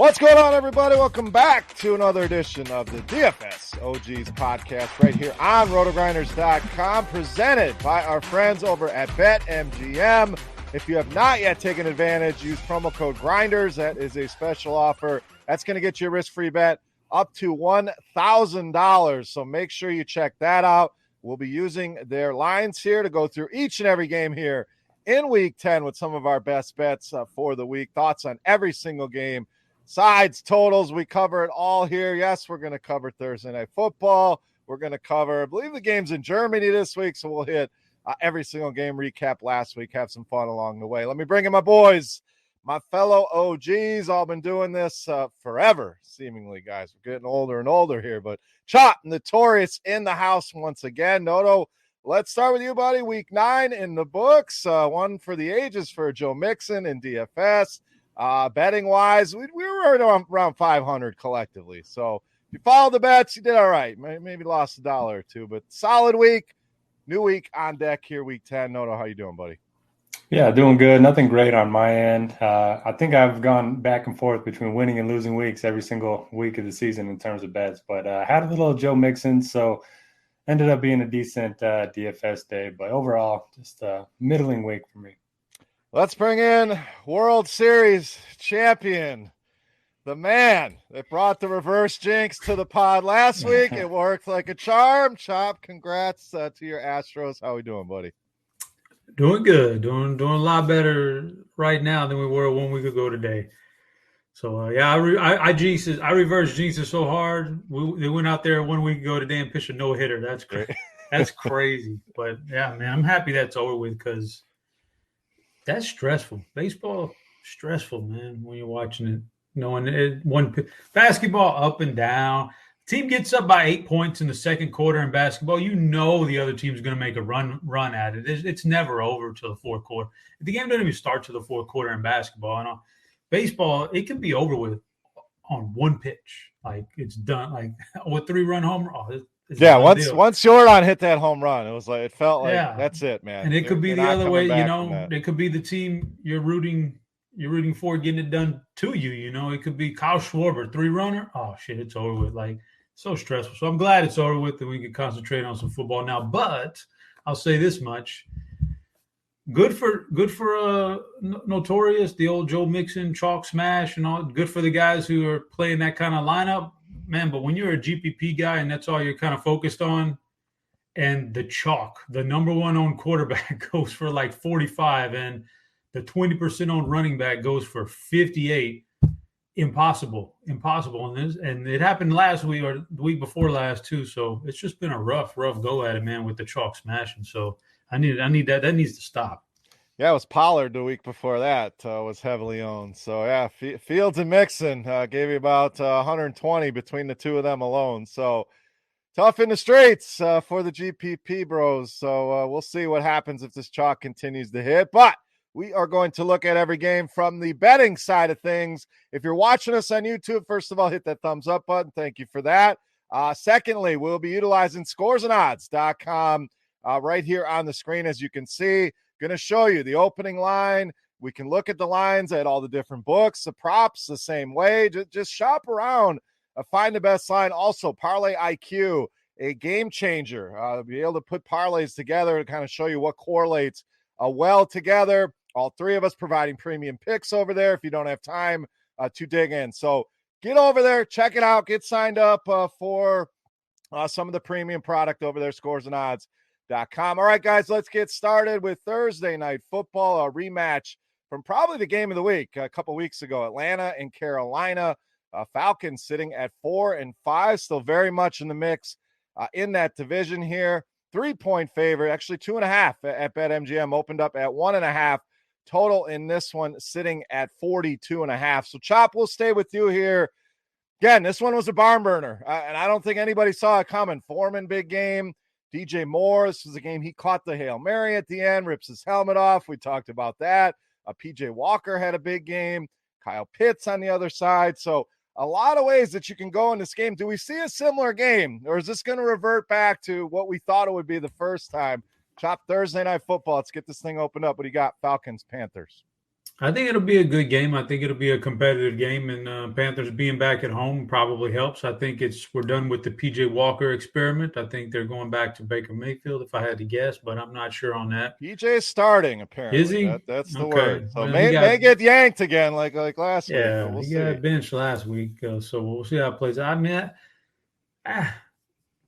What's going on, everybody? Welcome back to another edition of the DFS OGs podcast right here on RotoGrinders.com, presented by our friends over at BetMGM. If you have not yet taken advantage, use promo code GRINDERS. That is a special offer. That's going to get you a risk-free bet up to $1,000. So make sure you check that out. We'll be using their lines here to go through each and every game here in Week 10 with some of our best bets for the week. Thoughts on every single game. Sides, totals, we cover it all here. Yes, we're going to cover Thursday Night Football. We're going to cover, I believe, the games in Germany this week, so we'll hit every single game, recap last week, have some fun along the way. Let me bring in my boys, my fellow OGs. All been doing this forever, seemingly, guys. We're getting older and older here, but Chop, Notorious in the house once again. Noto, let's start with you, buddy. Week 9 in the books, one for the ages for Joe Mixon in DFS. Betting wise, we were around 500 collectively. So if you followed the bets, you did all right. Maybe lost $1 or $2, but solid week. New week on deck here, week 10. Noto, how you doing, buddy? Yeah, doing good. Nothing great on my end. I think I've gone back and forth between winning and losing weeks every single week of the season in terms of bets, but had a little Joe Mixon, so ended up being a decent DFS day. But overall, just a middling week for me. Let's bring in World Series champion, the man that brought the reverse jinx to the pod last week. It worked like a charm. Chop, congrats to your Astros. How we doing, buddy? Doing good. Doing a lot better right now than we were 1 week ago today. So, I reverse jinxed so hard. They went out there 1 week ago today and pitched a no-hitter. That's crazy. That's crazy. But, yeah, man, I'm happy that's over with because – that's stressful. Baseball, stressful, man, when you're watching it. Knowing basketball up and down. Team gets up by 8 points in the second quarter in basketball. You know the other team's going to make a run at it. It's never over till the fourth quarter. The game doesn't even start till the fourth quarter in basketball. And baseball, it can be over with on one pitch. Like, it's done. Like, with 3-run home run. Once Jordan hit that home run, it felt like that's it, man. And it could be the other way, it could be the team you're rooting for getting it done to you, It could be Kyle Schwarber, 3-runner. Oh shit, it's over with. Like, so stressful. So I'm glad it's over with and we can concentrate on some football now. But I'll say this much. Good for Notorious, the old Joe Mixon chalk smash and all. Good for the guys who are playing that kind of lineup. Man, but when you're a GPP guy and that's all you're kind of focused on, and the chalk, the number one owned quarterback goes for like 45 and the 20% owned running back goes for 58, impossible. And it happened last week or the week before last too. So it's just been a rough go at it, man, with the chalk smashing. So I need that. That needs to stop. Yeah, it was Pollard the week before that was heavily owned. So, yeah, Fields and Mixon gave you about 120 between the two of them alone. So, tough in the streets for the GPP bros. So, we'll see what happens if this chalk continues to hit. But we are going to look at every game from the betting side of things. If you're watching us on YouTube, first of all, hit that thumbs up button. Thank you for that. Secondly, we'll be utilizing scoresandodds.com right here on the screen, as you can see. Going to show you the opening line. We can look at the lines at all the different books, the props the same way. Just shop around, find the best line. Also, Parlay IQ, a game changer. Be able to put parlays together to kind of show you what correlates well together. All three of us providing premium picks over there if you don't have time to dig in. So get over there, check it out, get signed up for some of the premium product over there, scoresandodds.com. All right, guys, let's get started with Thursday Night Football, a rematch from probably the game of the week a couple weeks ago. Atlanta and Carolina. Falcons sitting at 4-5, still very much in the mix in that division here. 3-point favorite, actually 2.5 at BetMGM, opened up at 1.5. Total in this one sitting at 42.5. So, Chop, we'll stay with you here. Again, this one was a barn burner, and I don't think anybody saw it coming. Foreman, big game. DJ Moore, this was a game he caught the Hail Mary at the end, rips his helmet off. We talked about that. PJ Walker had a big game. Kyle Pitts on the other side. So a lot of ways that you can go in this game. Do we see a similar game, or is this going to revert back to what we thought it would be the first time? Chop, Thursday Night Football. Let's get this thing opened up. What do you got? Falcons, Panthers. I think it'll be a good game. I think it'll be a competitive game, and Panthers being back at home probably helps. I think we're done with the PJ Walker experiment. I think they're going back to Baker Mayfield, if I had to guess, but I'm not sure on that. PJ's starting Is apparently. he? That's the word. Okay. So Well, he may got get yanked again like last week, but yeah, we'll he see. got benched last week, so we'll see how it plays. I mean,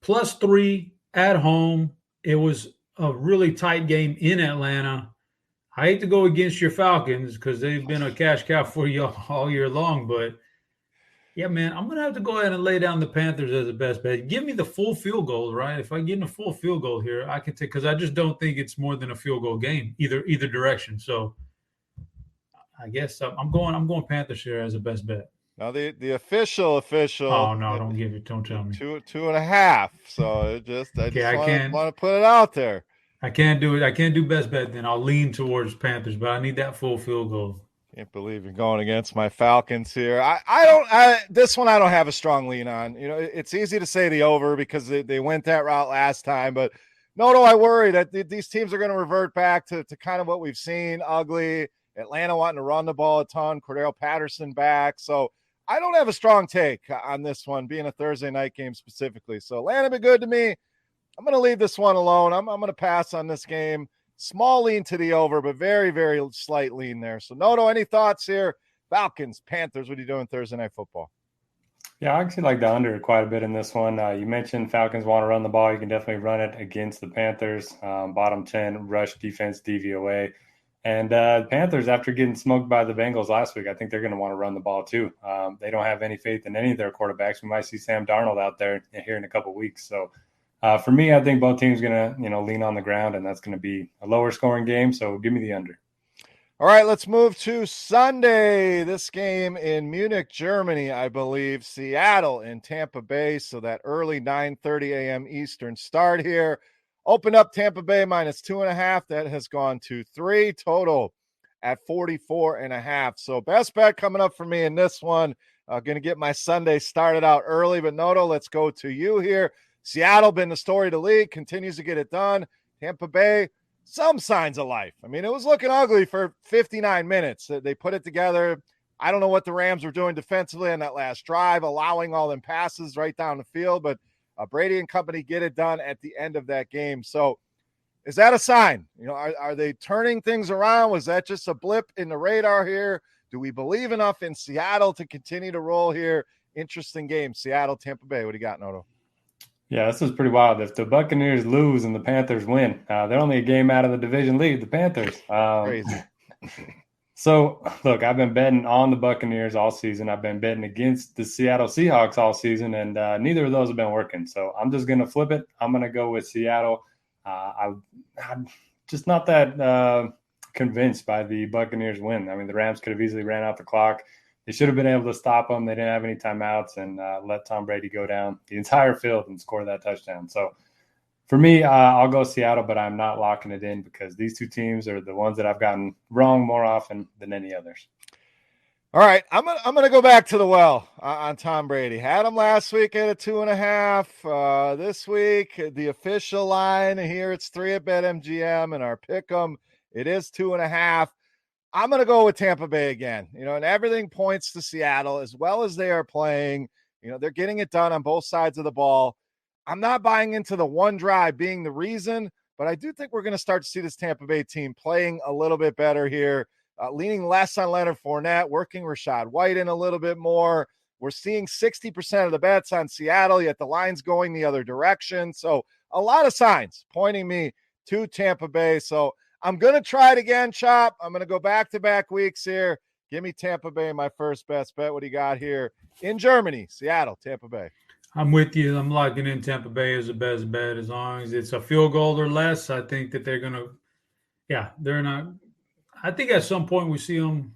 +3 at home. It was a really tight game in Atlanta. I hate to go against your Falcons because they've been a cash cow for you all year long, but yeah, man, I'm gonna have to go ahead and lay down the Panthers as the best bet. Give me the full field goal, right? If I get in a full field goal here, I can take because I just don't think it's more than a field goal game either direction. So I guess I'm going Panthers here as the best bet. Now the official Oh no, don't tell me. 2.5. So I Okay, just want to put it out there. I can't do it. I can't do best bet. Then I'll lean towards Panthers, but I need that full field goal. Can't believe you're going against my Falcons here. This one I don't have a strong lean on. You know, it's easy to say the over because they went that route last time, but no, I worry that these teams are going to revert back to kind of what we've seen. Ugly. Atlanta wanting to run the ball a ton. Cordell Patterson back. So I don't have a strong take on this one being a Thursday night game specifically. So Atlanta be good to me. I'm going to leave this one alone. I'm going to pass on this game. Small lean to the over, but very, very slight lean there. So, Noto, any thoughts here? Falcons, Panthers, what are you doing Thursday Night Football? Yeah, I actually like the under quite a bit in this one. You mentioned Falcons want to run the ball. You can definitely run it against the Panthers. Bottom 10 rush defense, DVOA. And Panthers, after getting smoked by the Bengals last week, I think they're going to want to run the ball too. They don't have any faith in any of their quarterbacks. We might see Sam Darnold out there here in a couple of weeks. So for me, I think both teams are going to lean on the ground, and that's going to be a lower scoring game. So give me the under. All right, let's move to Sunday. This game in Munich, Germany, I believe. Seattle and Tampa Bay. So that early 9:30 a.m. Eastern start here. Opened up Tampa Bay -2.5. That has gone to 3 total at 44.5. So best bet coming up for me in this one. Going to get my Sunday started out early. But Noto, let's go to you here. Seattle been the story of the league, continues to get it done. Tampa Bay, some signs of life. I mean, it was looking ugly for 59 minutes. They put it together. I don't know what the Rams were doing defensively on that last drive, allowing all them passes right down the field, but Brady and company get it done at the end of that game. So is that a sign? You know, are they turning things around? Was that just a blip in the radar here? Do we believe enough in Seattle to continue to roll here? Interesting game. Seattle, Tampa Bay. What do you got, Noto? Yeah, this is pretty wild. If the Buccaneers lose and the Panthers win, they're only a game out of the division lead, the Panthers. Crazy. So, look, I've been betting on the Buccaneers all season. I've been betting against the Seattle Seahawks all season, and neither of those have been working. So I'm just going to flip it. I'm going to go with Seattle. I'm just not that convinced by the Buccaneers win. I mean, the Rams could have easily ran out the clock. They should have been able to stop them. They didn't have any timeouts and let Tom Brady go down the entire field and score that touchdown. So for me, I'll go Seattle, but I'm not locking it in because these two teams are the ones that I've gotten wrong more often than any others. All right, I'm gonna go back to the well on Tom Brady. Had him last week at a 2.5. This week, the official line here, it's 3 at BetMGM, and our pick'em, it is 2.5. I'm going to go with Tampa Bay again, and everything points to Seattle as well as they are playing. They're getting it done on both sides of the ball. I'm not buying into the one drive being the reason, but I do think we're going to start to see this Tampa Bay team playing a little bit better here, leaning less on Leonard Fournette, working Rachaad White in a little bit more. We're seeing 60% of the bets on Seattle, yet the line's going the other direction. So a lot of signs pointing me to Tampa Bay. So I'm going to try it again, Chop. I'm going to go back-to-back weeks here. Give me Tampa Bay, my first best bet. What do you got here in Germany? Seattle, Tampa Bay. I'm with you. I'm locking in Tampa Bay as the best bet as long as it's a field goal or less. I think that they're going to – they're not – I think at some point we see them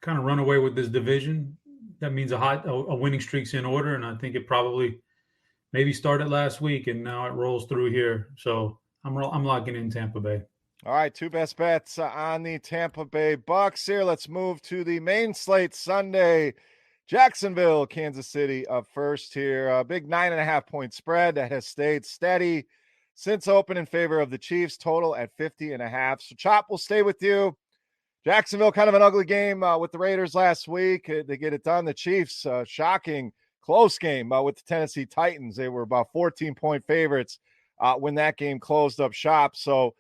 kind of run away with this division. That means a winning streak's in order, and I think it probably maybe started last week, and now it rolls through here. So I'm locking in Tampa Bay. All right, two best bets on the Tampa Bay Bucks here. Let's move to the main slate Sunday. Jacksonville, Kansas City up first here. A big 9.5-point spread that has stayed steady since open in favor of the Chiefs, total at 50.5. So, Chop, will stay with you. Jacksonville, kind of an ugly game with the Raiders last week. They get it done. The Chiefs, shocking close game with the Tennessee Titans. They were about 14-point favorites when that game closed up shop. So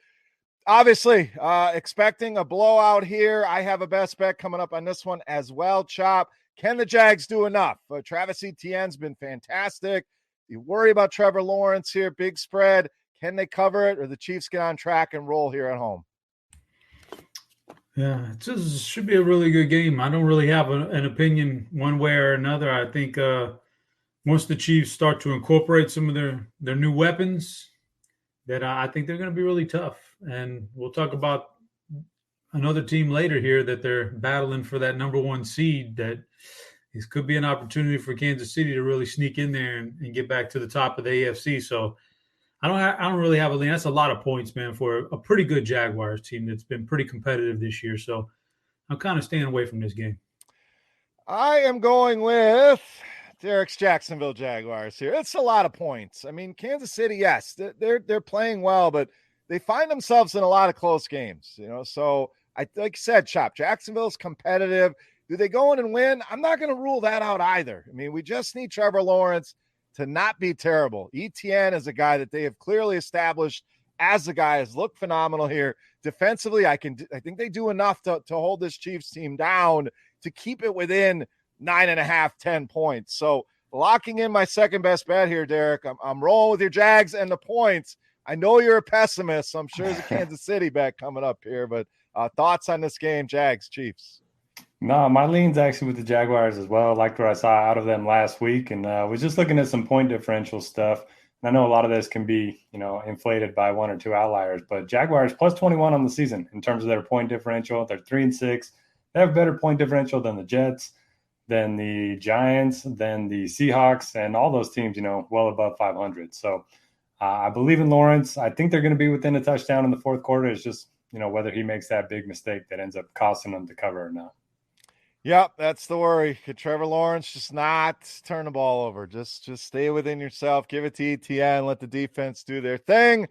obviously expecting a blowout here. I have a best bet coming up on this one as well, Chop. Can the Jags do enough? Travis Etienne's been fantastic. You worry about Trevor Lawrence here, big spread. Can they cover it, or the Chiefs get on track and roll here at home? Yeah, it just should be a really good game. I don't really have an opinion one way or another. I think once the Chiefs start to incorporate some of their new weapons, that I think they're going to be really tough. And we'll talk about another team later here that they're battling for that number one seed. That this could be an opportunity for Kansas City to really sneak in there and get back to the top of the AFC. So I don't really have a lean. That's a lot of points, man, for a pretty good Jaguars team that's been pretty competitive this year. So I'm kind of staying away from this game. I am going with Derek's Jacksonville Jaguars here. It's a lot of points. I mean, Kansas City, yes, they're playing well, but they find themselves in a lot of close games, So like I said, Chop, Jacksonville's competitive. Do they go in and win? I'm not going to rule that out either. I mean, we just need Trevor Lawrence to not be terrible. Etienne is a guy that they have clearly established as a guy has looked phenomenal here. Defensively, I think they do enough to hold this Chiefs team down to keep it within 9.5, 10 points. So locking in my second best bet here, Derek. I'm rolling with your Jags and the points. I know you're a pessimist, so I'm sure there's a Kansas City bet coming up here, but thoughts on this game, Jags, Chiefs? No, my lean's actually with the Jaguars as well. I liked what I saw out of them last week, and was just looking at some point differential stuff. And I know a lot of this can be, inflated by one or two outliers, but Jaguars plus 21 on the season in terms of their point differential. They're 3-6. They have better point differential than the Jets, than the Giants, than the Seahawks, and all those teams, well above 500. So I believe in Lawrence. I think they're going to be within a touchdown in the fourth quarter. It's just, whether he makes that big mistake that ends up costing them to cover or not. Yep, that's the worry. Could Trevor Lawrence just not turn the ball over? Just stay within yourself. Give it to ETN. Let the defense do their thing.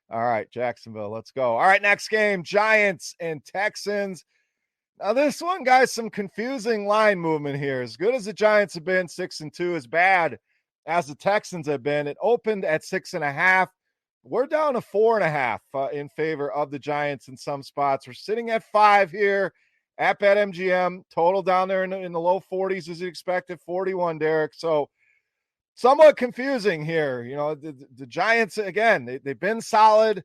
All right, Jacksonville, let's go. All right, next game, Giants and Texans. Now, this one, guys, some confusing line movement here. As good as the Giants have been, 6-2, as bad as the Texans have been. It opened at 6.5. We're down to 4.5 in favor of the Giants in some spots. We're sitting at 5 here at BetMGM. Total down there in the low 40s as you expected, 41, Derek. So somewhat confusing here. The Giants, again, they've been solid.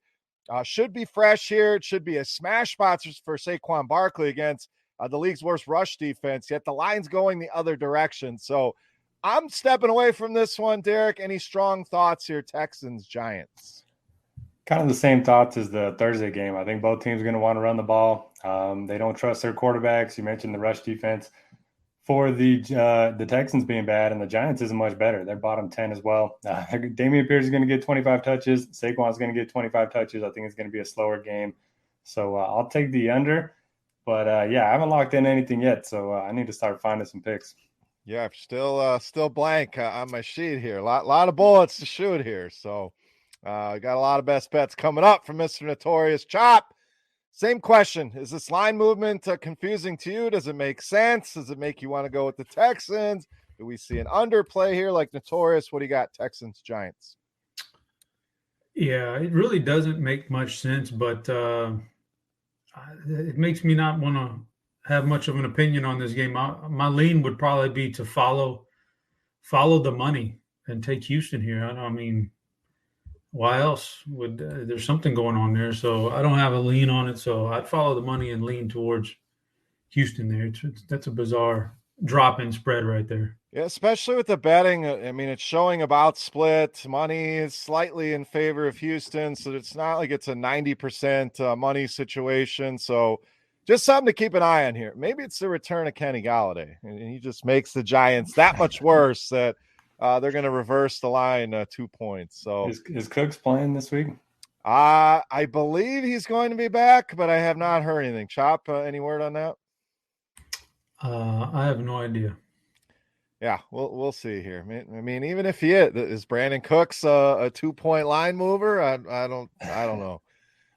Should be fresh here. It should be a smash spot for Saquon Barkley against the league's worst rush defense, yet the line's going the other direction. So I'm stepping away from this one, Derek. Any strong thoughts here, Texans, Giants? Kind of the same thoughts as the Thursday game. I think both teams are going to want to run the ball. They don't trust their quarterbacks. You mentioned the rush defense for the Texans being bad, and the Giants isn't much better. They're bottom 10 as well. Dameon Pierce is going to get 25 touches. Saquon's going to get 25 touches. I think it's going to be a slower game. So I'll take the under. But, I haven't locked in anything yet, so I need to start finding some picks. Yeah, still blank on my sheet here. A lot of bullets to shoot here. So got a lot of best bets coming up from Mr. Notorious Chop. Same question. Is this line movement confusing to you? Does it make sense? Does it make you want to go with the Texans? Do we see an underplay here like Notorious? What do you got, Texans, Giants? Yeah, it really doesn't make much sense, but it makes me not want to have much of an opinion on this game. My lean would probably be to follow the money and take Houston here. I mean, why else would there's something going on there? So I don't have a lean on it. So I'd follow the money and lean towards Houston there. That's a bizarre drop in spread right there. Yeah, especially with the betting. I mean, it's showing about split. Money is slightly in favor of Houston, so it's not like it's a 90% money situation. So just something to keep an eye on here. Maybe it's the return of Kenny Galladay, and he just makes the Giants that much worse that they're going to reverse the line 2 points. So is Cooks playing this week? I believe he's going to be back, but I have not heard anything. Chop, any word on that? I have no idea. Yeah, we'll see here. I mean, even if he is Brandon Cooks a 2-point line mover, I don't know.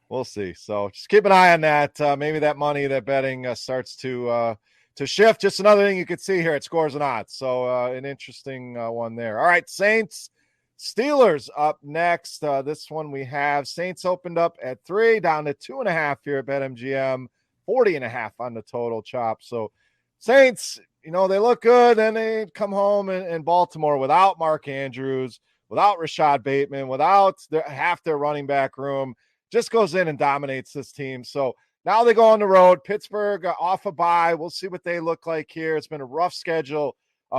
we'll see. So just keep an eye on that. Maybe that money, that betting starts to shift. Just another thing you could see here at Scores and Odds. So an interesting one there. All right, Saints, Steelers up next. This one we have Saints opened up at 3, down to 2.5 here at BetMGM, 40.5 on the total chop. So Saints, they look good. Then they come home in Baltimore without Mark Andrews, without Rashad Bateman, without half their running back room. Just goes in and dominates this team. So now they go on the road. Pittsburgh off a bye. We'll see what they look like here. It's been a rough schedule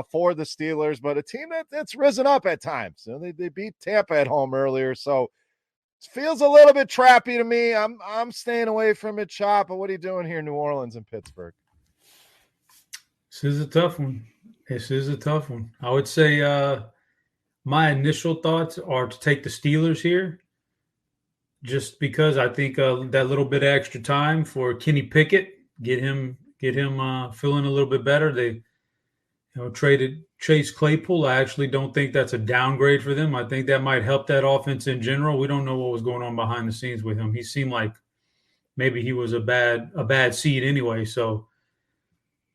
for the Steelers, but a team that's risen up at times. They beat Tampa at home earlier, so it feels a little bit trappy to me. I'm staying away from it, Chop. But what are you doing here in New Orleans and Pittsburgh? This is a tough one. I would say my initial thoughts are to take the Steelers here, just because I think that little bit of extra time for Kenny Pickett, get him feeling a little bit better. They traded Chase Claypool. I actually don't think that's a downgrade for them. I think that might help that offense in general. We don't know what was going on behind the scenes with him. He seemed like maybe he was a bad seed anyway. So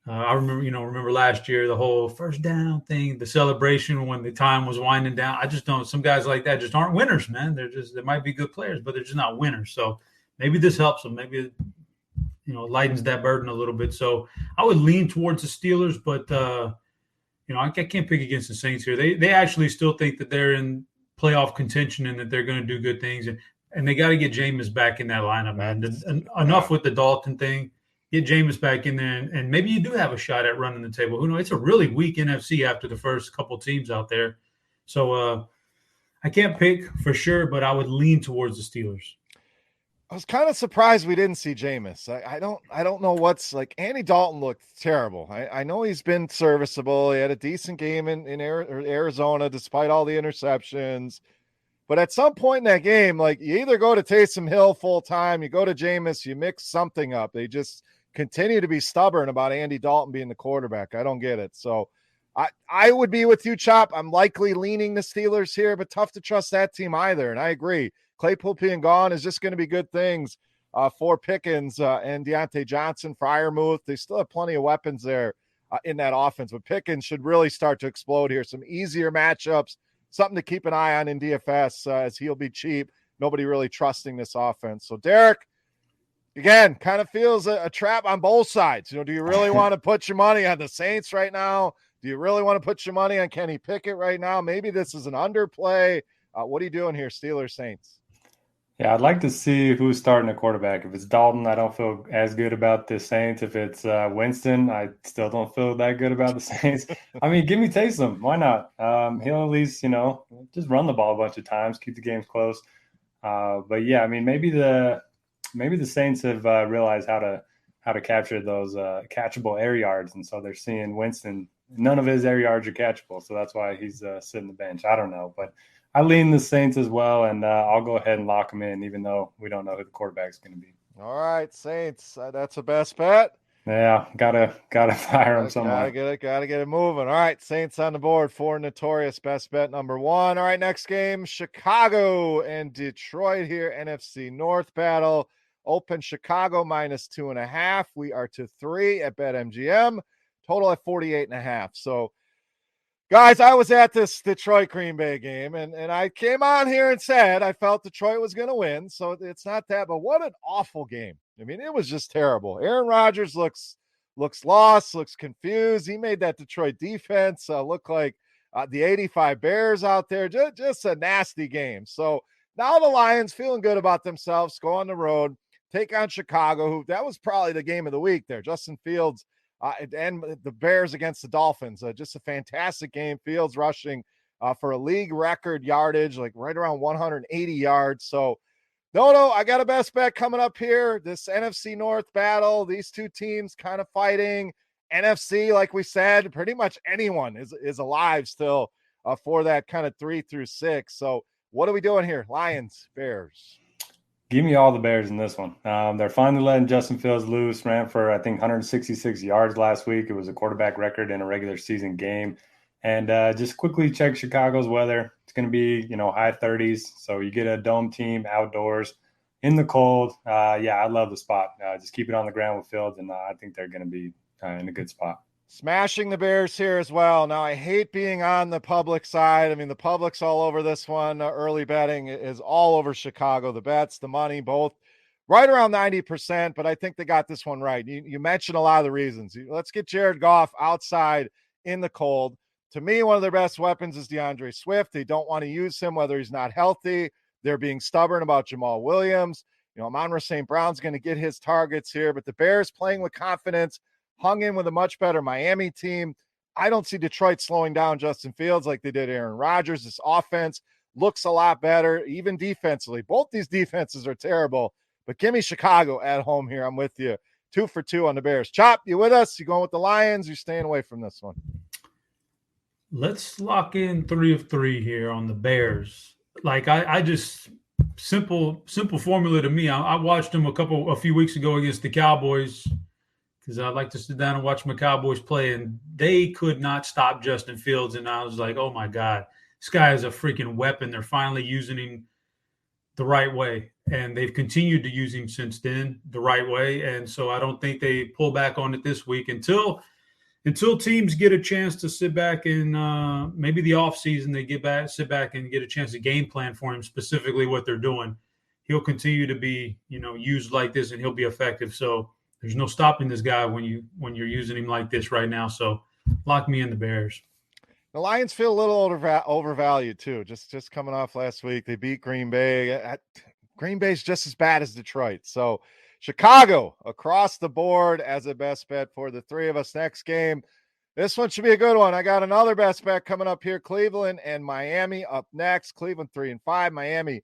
I remember last year, the whole first down thing, the celebration when the time was winding down. I just don't. Some guys like that just aren't winners, man. They might be good players, but they're just not winners. So maybe this helps them. Maybe it, lightens that burden a little bit. So I would lean towards the Steelers, but I can't pick against the Saints here. They actually still think that they're in playoff contention and that they're going to do good things, and they got to get Jameis back in that lineup, man. Enough with the Dalton thing. Get Jameis back in there, and maybe you do have a shot at running the table. Who knows? It's a really weak NFC after the first couple teams out there. So I can't pick for sure, but I would lean towards the Steelers. I was kind of surprised we didn't see Jameis. I don't know what's like. Andy Dalton looked terrible. I know he's been serviceable. He had a decent game in Arizona despite all the interceptions. But at some point in that game, like, you either go to Taysom Hill full time, you go to Jameis, you mix something up. They just continue to be stubborn about Andy Dalton being the quarterback. I don't get it. So I would be with you, Chop. I'm likely leaning the Steelers here, but tough to trust that team either. And I agree. Claypool being gone is just going to be good things for Pickens and Deontay Johnson, Freiermuth. They still have plenty of weapons there in that offense, but Pickens should really start to explode here. Some easier matchups, something to keep an eye on in DFS as he'll be cheap. Nobody really trusting this offense. So Derek, again, kind of feels a trap on both sides. Do you really want to put your money on the Saints right now? Do you really want to put your money on Kenny Pickett right now? Maybe this is an underplay. What are you doing here, Steelers Saints? Yeah, I'd like to see who's starting a quarterback. If it's Dalton, I don't feel as good about the Saints. If it's Winston, I still don't feel that good about the Saints. I mean, give me Taysom. Why not? He'll at least, just run the ball a bunch of times, keep the games close. But yeah, I mean, maybe the Saints have realized how to capture those catchable air yards, and so they're seeing Winston. None of his air yards are catchable, so that's why he's sitting the bench. I don't know, but I lean the Saints as well, and I'll go ahead and lock them in, even though we don't know who the quarterback's going to be. All right, Saints. That's a best bet. Yeah, gotta fire them somewhere. Gotta get it moving. All right, Saints on the board for notorious best bet number 1. All right, next game, Chicago and Detroit here, NFC North battle. Open Chicago -2.5. We are to 3 at BetMGM. Total at 48.5. So, guys, I was at this Detroit Green Bay game, and I came on here and said I felt Detroit was going to win. So it's not that, but what an awful game. I mean, it was just terrible. Aaron Rodgers looks lost, looks confused. He made that Detroit defense look like the 85 Bears out there. Just a nasty game. So now the Lions feeling good about themselves, go on the road, take on Chicago, who that was probably the game of the week there. Justin Fields and the Bears against the Dolphins. Just a fantastic game. Fields rushing for a league record yardage, like right around 180 yards. So, no, I got a best bet coming up here. This NFC North battle, these two teams kind of fighting. NFC, like we said, pretty much anyone is alive still for that kind of 3 through 6. So, what are we doing here? Lions, Bears. Give me all the Bears in this one. They're finally letting Justin Fields loose. Ran for, I think, 166 yards last week. It was a quarterback record in a regular season game. And just quickly check Chicago's weather. It's going to be, high 30s. So you get a dome team outdoors. in the cold. I love the spot. Just keep it on the ground with Fields, and I think they're going to be in a good spot. Smashing the Bears here as well. Now, I hate being on the public side. I mean, the public's all over this one. Early betting is all over Chicago. The bets, the money, both right around 90%, but I think they got this one right. You mentioned a lot of the reasons. Let's get Jared Goff outside in the cold. To me, one of their best weapons is DeAndre Swift. They don't want to use him whether he's not healthy. They're being stubborn about Jamal Williams. Amon-Ra St. Brown's going to get his targets here, but the Bears playing with confidence, hung in with a much better Miami team. I don't see Detroit slowing down Justin Fields like they did Aaron Rodgers. This offense looks a lot better, even defensively. Both these defenses are terrible, but give me Chicago at home here. I'm with you. 2 for 2 on the Bears. Chop, you with us? You going with the Lions? You staying away from this one? Let's lock in 3 of 3 here on the Bears. Like I just simple formula to me. I watched them a few weeks ago against the Cowboys because I like to sit down and watch my Cowboys play, and they could not stop Justin Fields. And I was like, oh my God, this guy is a freaking weapon. They're finally using him the right way. And they've continued to use him since then the right way. And so I don't think they pull back on it this week until teams get a chance to sit back and maybe the offseason they sit back and get a chance to game plan for him, specifically what they're doing. He'll continue to be, used like this, and he'll be effective. So there's no stopping this guy when you're using him like this right now. So lock me in the Bears. The Lions feel a little overvalued too. Just coming off last week, they beat Green Bay. Green Bay's just as bad as Detroit. So Chicago across the board as a best bet for the three of us. Next game, this one should be a good one. I got another best bet coming up here. Cleveland and Miami up next. Cleveland 3-5, Miami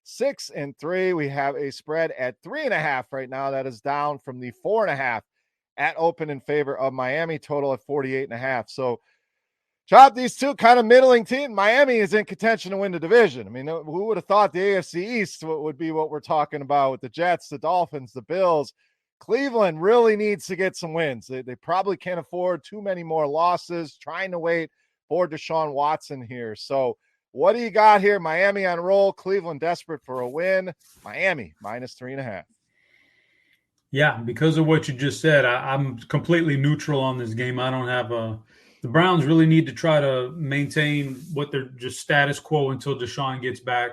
6-3. We have a spread at 3.5 right now. That is down from the 4.5 at open in favor of Miami. Total at 48.5. So Chop, these two kind of middling teams. Miami is in contention to win the division. I mean, who would have thought the AFC East would be what we're talking about with the Jets, the Dolphins, the Bills. Cleveland really needs to get some wins. They probably can't afford too many more losses, trying to wait for Deshaun Watson here. So what do you got here? Miami on roll, Cleveland desperate for a win. Miami minus 3.5. Yeah, because of what you just said, I'm completely neutral on this game. I don't have the Browns really need to try to maintain what they're just status quo until Deshaun gets back.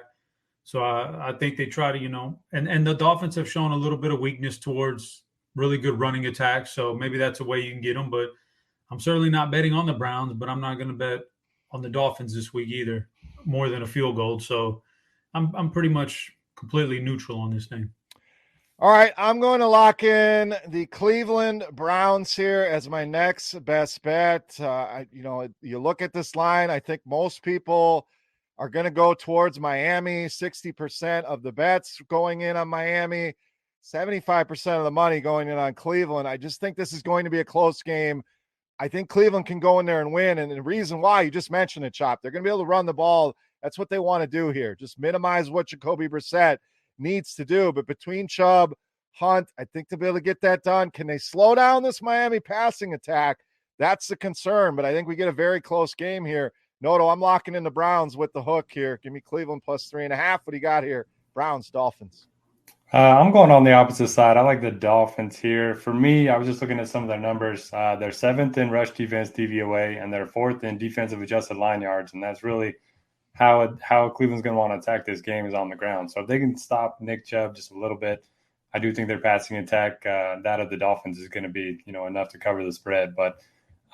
So I think they try to, and the Dolphins have shown a little bit of weakness towards really good running attacks. So maybe that's a way you can get them. But I'm certainly not betting on the Browns, but I'm not going to bet on the Dolphins this week either, more than a field goal. So I'm pretty much completely neutral on this thing. All right, I'm going to lock in the Cleveland Browns here as my next best bet. You look at this line, I think most people are going to go towards Miami. 60% of the bets going in on Miami, 75% of the money going in on Cleveland. I just think this is going to be a close game. I think Cleveland can go in there and win. And the reason why, you just mentioned it, Chop, they're going to be able to run the ball. That's what they want to do here. Just minimize what Jacoby Brissett needs to do. But between Chubb, Hunt, I think they'll be able to get that done. Can they slow down this Miami passing attack? That's the concern. But I think we get a very close game here. Noto, I'm locking in the Browns with the hook here. Give me Cleveland plus 3.5. What do you got here? Browns, Dolphins. I'm going on the opposite side. I like the Dolphins here. For me, I was just looking at some of their numbers. They're 7th in rush defense DVOA, and they're 4th in defensive adjusted line yards. And that's really how Cleveland's going to want to attack this game is on the ground. So if they can stop Nick Chubb just a little bit, I do think their passing attack, that of the Dolphins, is going to be enough to cover the spread. But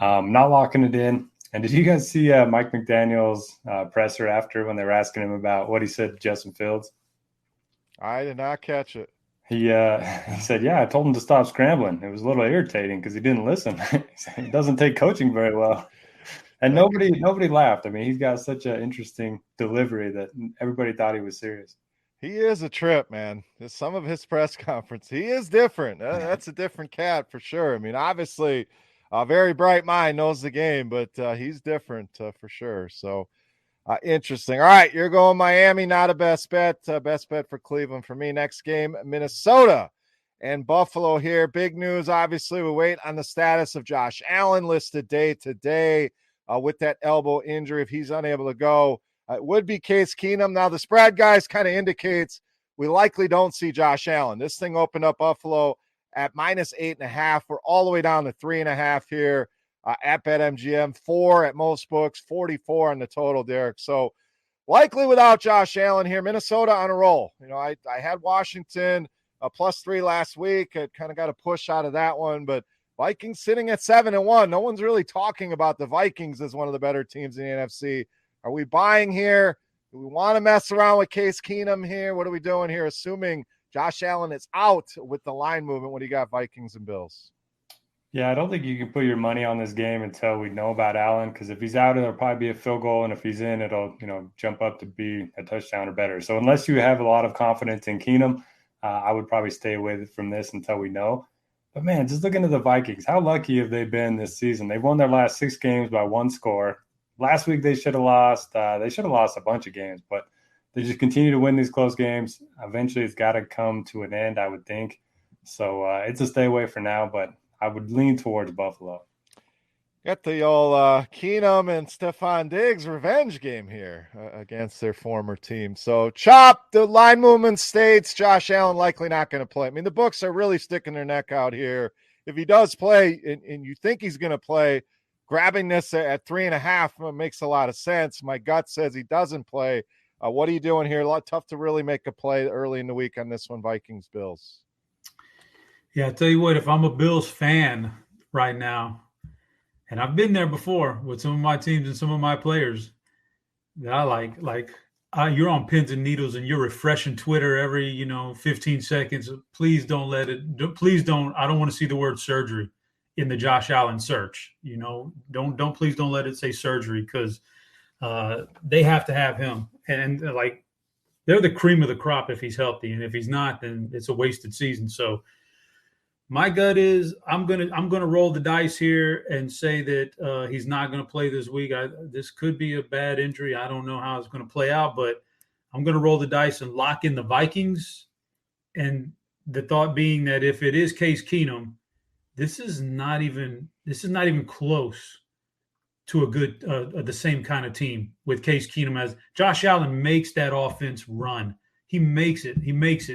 not locking it in. And did you guys see Mike McDaniel's presser after when they were asking him about what he said to Justin Fields? I did not catch it. He said, yeah, I told him to stop scrambling. It was a little irritating because he didn't listen. He doesn't take coaching very well. And nobody laughed. I mean, he's got such an interesting delivery that everybody thought he was serious. He is a trip, man. Some of his press conference, he is different. That's a different cat for sure. I mean, obviously, a very bright mind knows the game, but he's different for sure. So interesting. All right, you're going Miami, not a best bet. Best bet for Cleveland for me. Next game, Minnesota and Buffalo here. Big news, obviously. We wait on the status of Josh Allen, listed day to day with that elbow injury. If he's unable to go, it would be Case Keenum. Now, the spread, guys, kind of indicates we likely don't see Josh Allen. This thing opened up Buffalo at -8.5. We're all the way down to 3.5 here at BetMGM. 4 at most books, 44 on the total, Derek. So likely without Josh Allen here. Minnesota on a roll. I had Washington +3 last week. I kind of got a push out of that one, but Vikings sitting at 7-1. No one's really talking about the Vikings as one of the better teams in the NFC. Are we buying here? Do we want to mess around with Case Keenum here? What are we doing here? Assuming Josh Allen is out with the line movement when you got Vikings and Bills. Yeah, I don't think you can put your money on this game until we know about Allen, because if he's out, it'll probably be a field goal, and if he's in, it'll jump up to be a touchdown or better. So unless you have a lot of confidence in Keenum, I would probably stay away from this until we know. But man, just looking at the Vikings, how lucky have they been this season? They've won their last 6 games by 1 score. Last week they should have lost. They should have lost a bunch of games, but they just continue to win these close games. Eventually, it's got to come to an end, I would think. So it's a stay away for now, but I would lean towards Buffalo. Got the old Keenum and Stephon Diggs revenge game here against their former team. So chop, the line movement states Josh Allen likely not going to play. I mean, the books are really sticking their neck out here. If he does play and you think he's going to play, grabbing this at 3.5 makes a lot of sense. My gut says he doesn't play. What are you doing here? A lot tough to really make a play early in the week on this one, Vikings-Bills. Yeah, I tell you what, if I'm a Bills fan right now, and I've been there before with some of my teams and some of my players that I like you're on pins and needles and you're refreshing Twitter every 15 seconds. Please don't I don't want to see the word surgery in the Josh Allen search. Please don't let it say surgery, because they have to have him, and they're the cream of the crop if he's healthy, and if he's not, then it's a wasted season. So my gut is I'm gonna roll the dice here and say that he's not going to play this week. This could be a bad injury. I don't know how it's going to play out, but I'm going to roll the dice and lock in the Vikings. And the thought being that if it is Case Keenum, this is not even close to a good the same kind of team with Case Keenum. As Josh Allen makes that offense run. He makes it,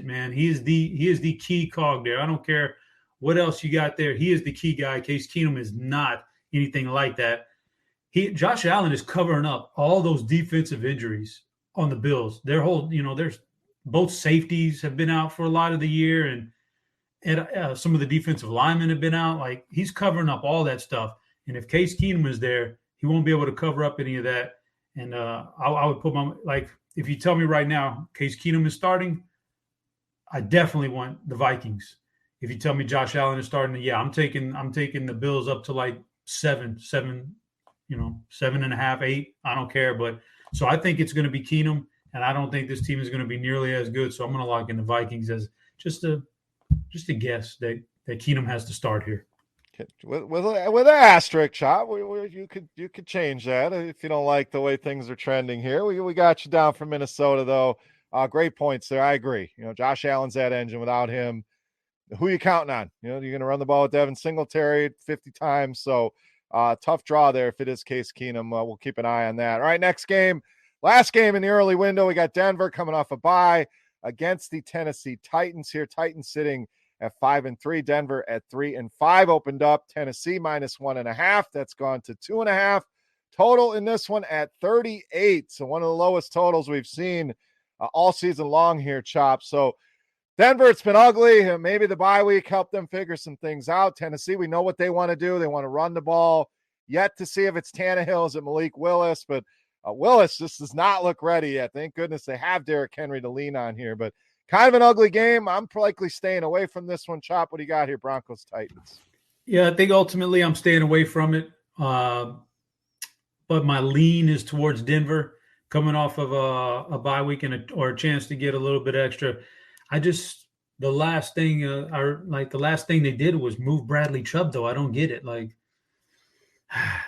man. He is the key cog there. I don't care what else you got there. He is the key guy. Case Keenum is not anything like that. Josh Allen is covering up all those defensive injuries on the Bills. Their whole, there's both safeties have been out for a lot of the year, and some of the defensive linemen have been out. Like, he's covering up all that stuff. And if Case Keenum is there, he won't be able to cover up any of that. And I would put if you tell me right now Case Keenum is starting, I definitely want the Vikings. If you tell me Josh Allen is starting, I'm taking the Bills up to like 7, 7.5, 8. I don't care. But so I think it's going to be Keenum, and I don't think this team is going to be nearly as good. So I'm going to lock in the Vikings as just a guess that Keenum has to start here. With an asterisk, Chop, you could change that if you don't like the way things are trending here. We got you down for Minnesota though. Great points there. I agree. Josh Allen's that engine. Without him, who you counting on? You're going to run the ball with Devin Singletary 50 times. So tough draw there if it is Case Keenum. We'll keep an eye on that. All right, next game. Last game in the early window. We got Denver coming off a bye against the Tennessee Titans here. Titans sitting at 5-3. Denver at 3-5 opened up. Tennessee -1.5. That's gone to 2.5. Total in this one at 38. So one of the lowest totals we've seen all season long here, Chop. So Denver, it's been ugly. Maybe the bye week helped them figure some things out. Tennessee, we know what they want to do. They want to run the ball. Yet to see if it's Tannehill, is it Malik Willis? But Willis just does not look ready yet. Thank goodness they have Derrick Henry to lean on here. But kind of an ugly game. I'm likely staying away from this one. Chop, what do you got here, Broncos Titans? Yeah, I think ultimately I'm staying away from it. But my lean is towards Denver, coming off of a bye week or a chance to get a little bit extra. The last thing they did was move Bradley Chubb, though. I don't get it. Like,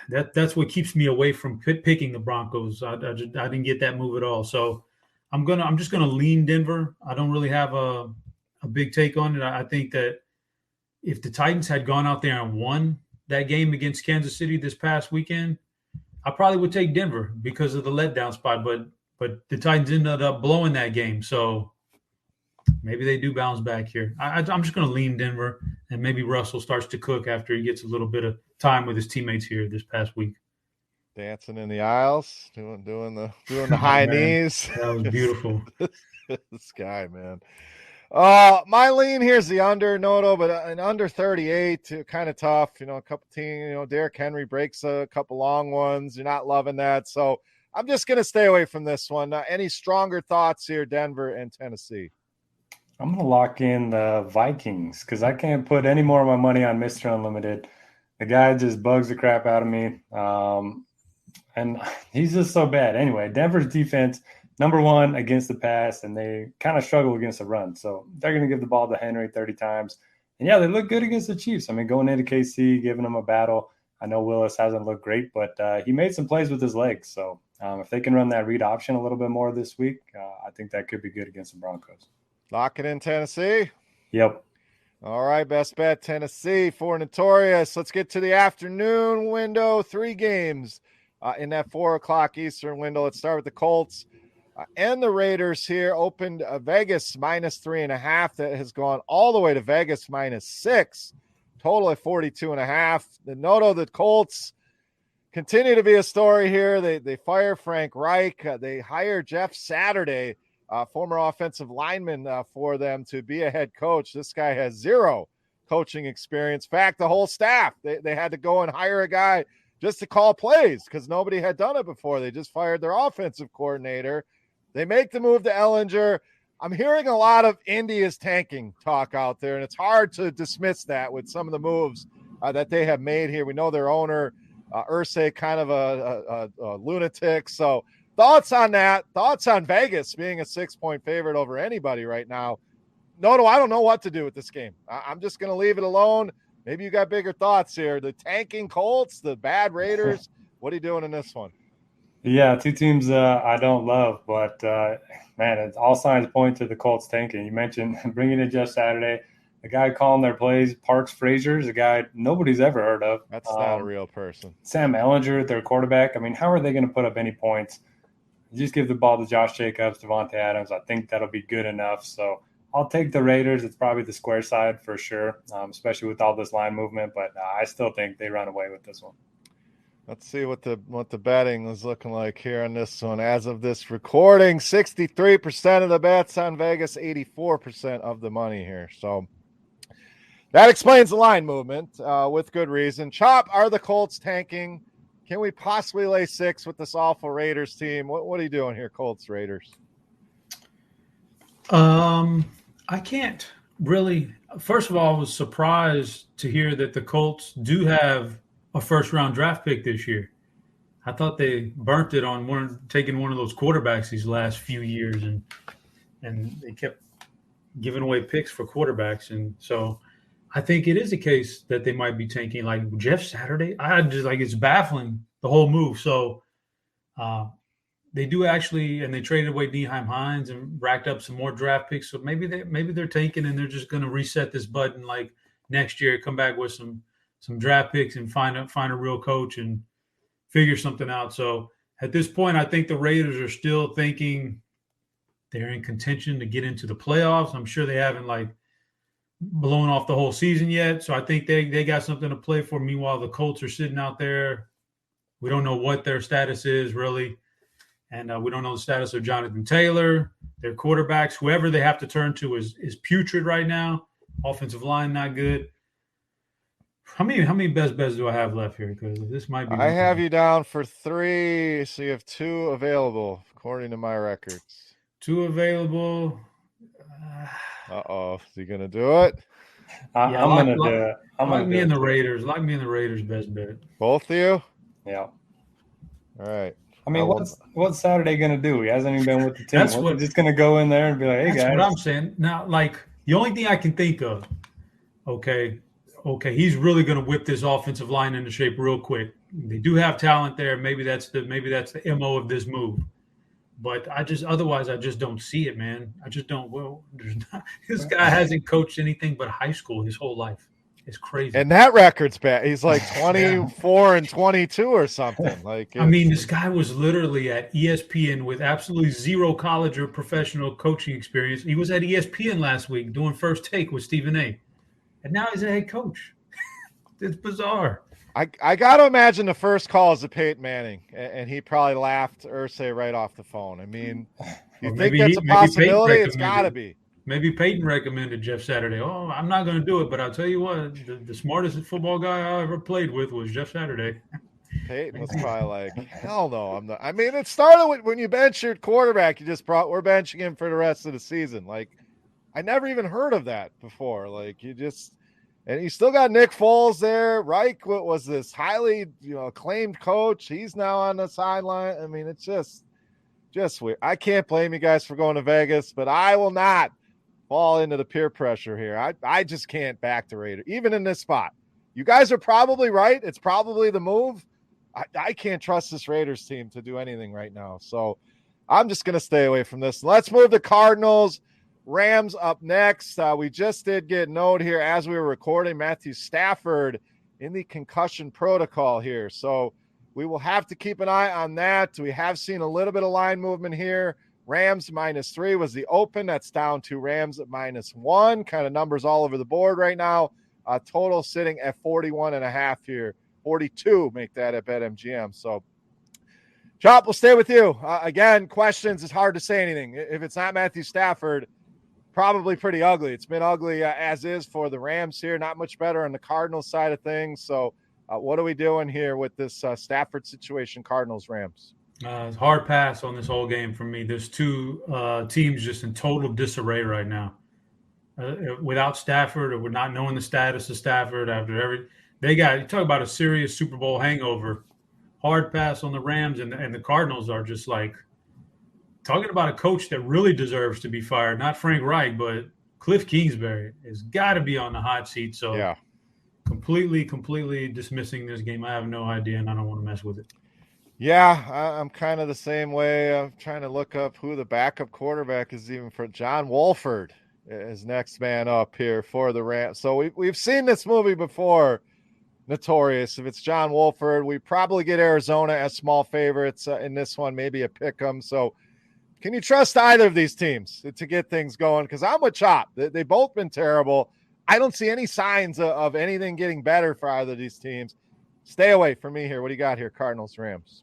that's what keeps me away from picking the Broncos. I didn't get that move at all. So I'm just gonna lean Denver. I don't really have a big take on it. I think that if the Titans had gone out there and won that game against Kansas City this past weekend, I probably would take Denver because of the letdown spot. But the Titans ended up blowing that game. So maybe they do bounce back here. I'm just going to lean Denver, and maybe Russell starts to cook after he gets a little bit of time with his teammates here this past week. Dancing in the aisles, doing the Oh, high man, knees. that was beautiful. This guy, man. My lean here's the under, Noto, but an under 38, kind of tough. A couple teams, Derrick Henry breaks a couple long ones. You're not loving that. So I'm just going to stay away from this one. Any stronger thoughts here, Denver and Tennessee? I'm going to lock in the Vikings because I can't put any more of my money on Mr. Unlimited. The guy just bugs the crap out of me. And he's just so bad. Anyway, Denver's defense, number one against the pass, and they kind of struggle against the run. So they're going to give the ball to Henry 30 times. And, yeah, they look good against the Chiefs. I mean, going into KC, giving them a battle. I know Willis hasn't looked great, but he made some plays with his legs. So if they can run that read option a little bit more this week, I think that could be good against the Broncos. Lock it in, Tennessee? Yep. All right, best bet, Tennessee for Notorious. Let's get to the afternoon window. 3 games in that 4 o'clock Eastern window. Let's start with the Colts and the Raiders here. Opened Vegas -3.5. That has gone all the way to Vegas -6. Total at 42.5. The Noto, the Colts continue to be a story here. They fire Frank Reich. They hire Jeff Saturday, former offensive lineman, for them to be a head coach. This guy has 0 coaching experience. In fact, the whole staff, they had to go and hire a guy just to call plays because nobody had done it before. They just fired their offensive coordinator. They make the move to Ellinger. I'm hearing a lot of Indy is tanking talk out there, and it's hard to dismiss that with some of the moves that they have made here. We know their owner, Irsay, kind of a lunatic. So thoughts on that? Thoughts on Vegas being a 6-point favorite over anybody right now? Noto, I don't know what to do with this game. I'm just going to leave it alone. Maybe you got bigger thoughts here. The tanking Colts, the bad Raiders. What are you doing in this one? Yeah, 2 teams I don't love, but, man, all signs point to the Colts tanking. You mentioned bringing in Jeff Saturday. The guy calling their plays, Parks Frazier, is a guy nobody's ever heard of. That's not a real person. Sam Ellinger, their quarterback. I mean, how are they going to put up any points? You just give the ball to Josh Jacobs, Devontae Adams. I think that'll be good enough. So I'll take the Raiders. It's probably the square side for sure, especially with all this line movement. But I still think they run away with this one. Let's see what the betting is looking like here on this one. As of this recording, 63% of the bets on Vegas, 84% of the money here. So that explains the line movement with good reason. Chop, are the Colts tanking? Can we possibly lay 6 with this awful Raiders team? What are you doing here, Colts, Raiders? I can't really. First of all, I was surprised to hear that the Colts do have a first-round draft pick this year. I thought they burnt it on taking one of those quarterbacks these last few years, and they kept giving away picks for quarterbacks. And so I think it is a case that they might be tanking. Like Jeff Saturday, it's baffling, the whole move. So they do actually, and they traded away Nyheim Hines and racked up some more draft picks. So maybe they're tanking and they're just going to reset this button like next year, come back with some draft picks and find a real coach and figure something out. So at this point, I think the Raiders are still thinking they're in contention to get into the playoffs. I'm sure they haven't blown off the whole season yet. So I think they got something to play for. Meanwhile, the Colts are sitting out there. We don't know what their status is really. And we don't know the status of Jonathan Taylor, their quarterbacks. Whoever they have to turn to is putrid right now. Offensive line not good. How many best bets do I have left here? Because this might be. I have you down for 3, so you have 2 available according to my records. 2 available. Is he gonna do it? I'm gonna do it. Lock me in the Raiders. Lock me in the Raiders best bet. Both of you? Yeah. All right. I mean, what's Saturday gonna do? He hasn't even been with the team. He's just gonna go in there and be like, "Hey guys." That's what I'm saying. Now, the only thing I can think of, okay, he's really gonna whip this offensive line into shape real quick. They do have talent there. Maybe that's the MO of this move. But otherwise I just don't see it, man. I just don't. Well, this guy hasn't coached anything but high school his whole life. is crazy. And that record's bad. He's like 24 and 22 or something. Like, I mean, this guy was literally at ESPN with absolutely zero college or professional coaching experience. He was at ESPN last week doing First Take with Stephen A. And now he's a head coach. It's bizarre. I got to imagine the first call is to Peyton Manning, and he probably laughed Irsay right off the phone. I mean, you think that's a possibility? It's got to be. Maybe Peyton recommended Jeff Saturday. Oh, I'm not going to do it, but I'll tell you what, the smartest football guy I ever played with was Jeff Saturday. Peyton was probably like, hell no, I'm not. I mean, it started with when you bench your quarterback, we're benching him for the rest of the season. Like, I never even heard of that before. Like, and you still got Nick Foles there. Reich was this highly, acclaimed coach. He's now on the sideline. I mean, it's just weird. I can't blame you guys for going to Vegas, but I will not fall into the peer pressure here. I just can't back the Raiders, even in this spot. You guys are probably right. It's probably the move. I can't trust this Raiders team to do anything right now. So I'm just going to stay away from this. Let's move to Cardinals. Rams up next. We just did get a note here as we were recording. Matthew Stafford in the concussion protocol here. So we will have to keep an eye on that. We have seen a little bit of line movement here. Rams -3 was the open. That's down to Rams at -1. Kind of numbers all over the board right now. Total sitting at 41.5 here. 42 make that at BetMGM. So, Chop, we'll stay with you. Again, questions. It's hard to say anything. If it's not Matthew Stafford, probably pretty ugly. It's been ugly as is for the Rams here. Not much better on the Cardinals side of things. So, what are we doing here with this Stafford situation, Cardinals-Rams? Hard pass on this whole game for me. There's two teams just in total disarray right now. Without Stafford, or with not knowing the status of Stafford after you talk about a serious Super Bowl hangover. Hard pass on the Rams, and the Cardinals are just like talking about a coach that really deserves to be fired. Not Frank Reich, but Cliff Kingsbury has got to be on the hot seat. So yeah, completely dismissing this game. I have no idea, and I don't want to mess with it. Yeah, I'm kind of the same way. I'm trying to look up who the backup quarterback is even for. John Wolford is next man up here for the Rams. So we've seen this movie before, Notorious. If it's John Wolford, we probably get Arizona as small favorites in this one, maybe a pick 'em. So can you trust either of these teams to get things going? Because I'm with Chop. They've both been terrible. I don't see any signs of anything getting better for either of these teams. Stay away from me here. What do you got here, Cardinals, Rams?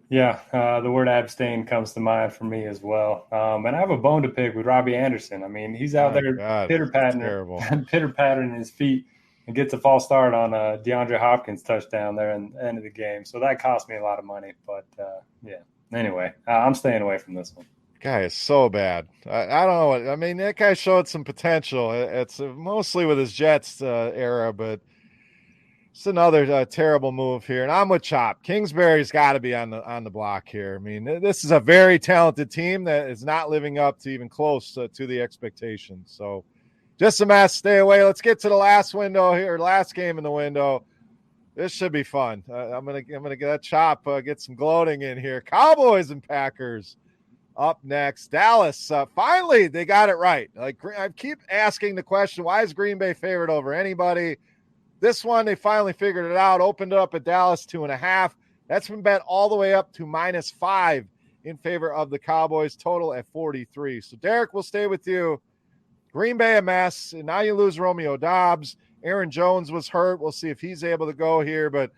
Yeah, the word abstain comes to mind for me as well. And I have a bone to pick with Robbie Anderson. I mean, he's out there pitter-pattering his feet and gets a false start on a DeAndre Hopkins touchdown there in the end of the game. So that cost me a lot of money. But, yeah, anyway, I'm staying away from this one. Guy is so bad. I don't know. I mean, that guy showed some potential. It's mostly with his Jets era, but it's another terrible move here. And I'm with Chop. Kingsbury's got to be on the block here. I mean, this is a very talented team that is not living up to even close to the expectations. So just a mess. Stay away. Let's get to the last window here, last game in the window. This should be fun. I'm gonna get Chop get some gloating in here. Cowboys and Packers up next. Dallas, finally they got it right. Like, I keep asking the question, why is Green Bay favored over anybody? This one, they finally figured it out. Opened up at Dallas 2.5. That's been bet all the way up to -5 in favor of the Cowboys. Total at 43. So, Derek, we'll stay with you. Green Bay a mess. And now you lose Romeo Doubs. Aaron Jones was hurt. We'll see if he's able to go here. But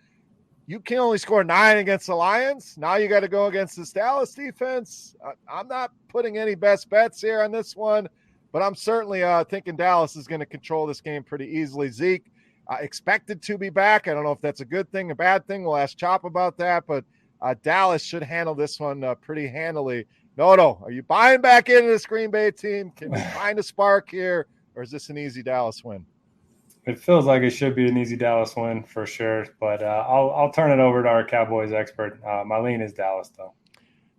you can only score 9 against the Lions. Now you got to go against this Dallas defense. I'm not putting any best bets here on this one, but I'm certainly thinking Dallas is going to control this game pretty easily. Zeke expected to be back. I don't know if that's a good thing, a bad thing. We'll ask Chop about that, but Dallas should handle this one pretty handily. Noto, are you buying back into this Green Bay team? Can we find a spark here, or is this an easy Dallas win? It feels like it should be an easy Dallas win for sure, but I'll turn it over to our Cowboys expert. My lean is Dallas, though.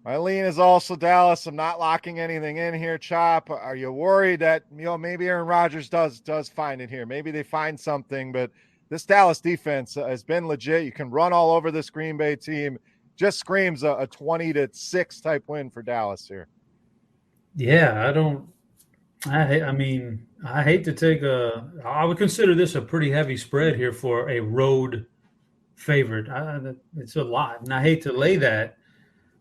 My lean is also Dallas. I'm not locking anything in here, Chop. Are you worried that maybe Aaron Rodgers does find it here? Maybe they find something, but this Dallas defense has been legit. You can run all over this Green Bay team. Just screams a 20-6 type win for Dallas here. Yeah, I hate to take I would consider this a pretty heavy spread here for a road favorite. It's a lot, and I hate to lay that,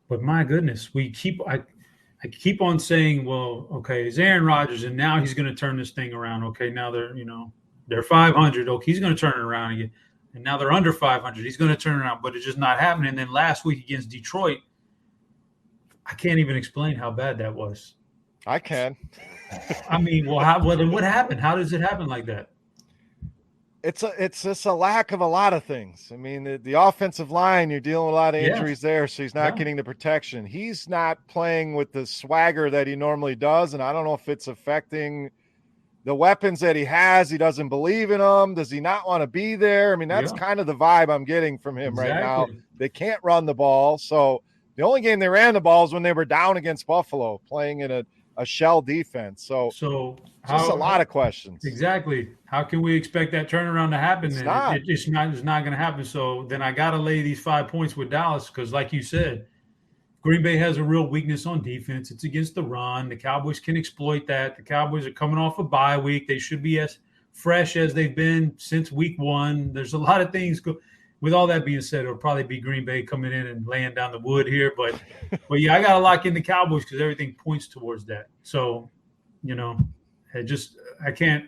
but my goodness, I keep on saying, well, okay, it's Aaron Rodgers, and now he's going to turn this thing around. Okay, now they're 500. Okay, he's going to turn it around again, and now they're under 500. He's going to turn it around, but it's just not happening. And then last week against Detroit, I can't even explain how bad that was. I can. I mean, then what happened? How does it happen like that? It's just a lack of a lot of things. I mean, the offensive line, you're dealing with a lot of injuries there, so he's not getting the protection. He's not playing with the swagger that he normally does, and I don't know if it's affecting the weapons that he has. He doesn't believe in them. Does he not want to be there? I mean, that's kind of the vibe I'm getting from him right now. They can't run the ball, so the only game they ran the ball is when they were down against Buffalo, playing in a shell defense. So just a lot of questions. Exactly. How can we expect that turnaround to happen? It's not. It's not going to happen. So then I got to lay these 5 points with Dallas because, like you said, Green Bay has a real weakness on defense. It's against the run. The Cowboys can exploit that. The Cowboys are coming off a bye week. They should be as fresh as they've been since week 1. There's a lot of things with all that being said, it'll probably be Green Bay coming in and laying down the wood here. But yeah, I got to lock in the Cowboys because everything points towards that. So, I can't.